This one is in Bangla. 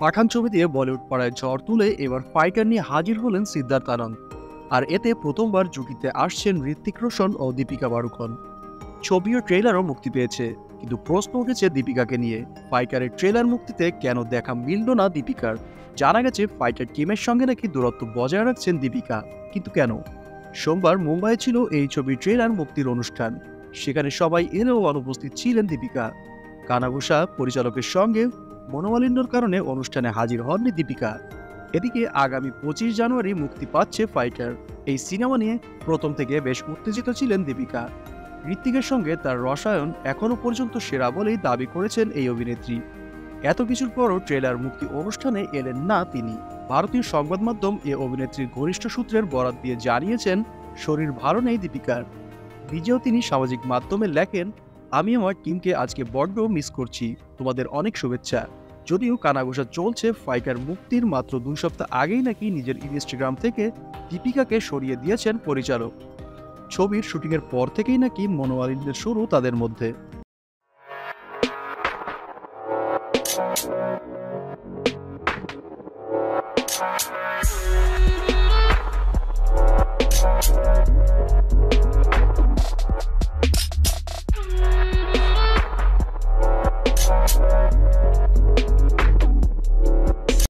পাঠান ছবি দিয়ে বলিউড পাড়ায় ঝড় তুলে এবার ফাইটার নিয়ে হাজির হলেন সিদ্ধার্থ আনন্দ। আর এতে প্রথমবার জুটিতে আসছেন ঋত্বিক রোশন ও দীপিকা পাড়ুকোন। ছবি ও ট্রেলারও মুক্তি পেয়েছে, কিন্তু প্রশ্ন উঠেছে দীপিকাকে নিয়ে। ফাইটারের ট্রেলার মুক্তিতে কেন দেখা মিলল না দীপিকার? জানা গেছে ফাইটার টিমের সঙ্গে নাকি দূরত্ব বজায় রাখছেন দীপিকা, কিন্তু কেন? সোমবার মুম্বাইয়ে ছিল এই ছবির ট্রেলার মুক্তির অনুষ্ঠান। সেখানে সবাই এলেও অনুপস্থিত ছিলেন দীপিকা। কানাঘুষা পরিচালকের সঙ্গে মনোমালিন্যর কারণে অনুষ্ঠানে হাজির হননি দীপিকা। এদিকে আগামী 25 জানুয়ারি মুক্তি পাচ্ছে ফাইটার। এই সিনেমা নিয়ে প্রথম থেকে বেশ উত্তেজিত ছিলেন দীপিকা। ঋত্বিকের সঙ্গে তার রসায়ন এখনও পর্যন্ত সেরা বলেই দাবি করেছেন এই অভিনেত্রী। এত কিছুর পরও ট্রেলার মুক্তি অনুষ্ঠানে এলেন না তিনি। ভারতীয় সংবাদ মাধ্যম এ অভিনেত্রীর ঘনিষ্ঠ সূত্রের বরাত দিয়ে জানিয়েছেন, শরীর ভালো নেই দীপিকার। নিজেও তিনি সামাজিক মাধ্যমে লেখেন, আমি আমার টিমকে আজকে বড্ড মিস করছি, তোমাদের অনেক শুভেচ্ছা। যদিও কানাঘুষা চলছে ফাইটার মুক্তির মাত্র 2 সপ্তাহ আগেই নাকি নিজের ইনস্টাগ্রাম থেকে দীপিকাকে সরিয়ে দিয়েছেন পরিচালক। ছবির শুটিংয়ের পর থেকেই নাকি মনোমালিন্যের শুরু তাদের মধ্যে। We'll be right back.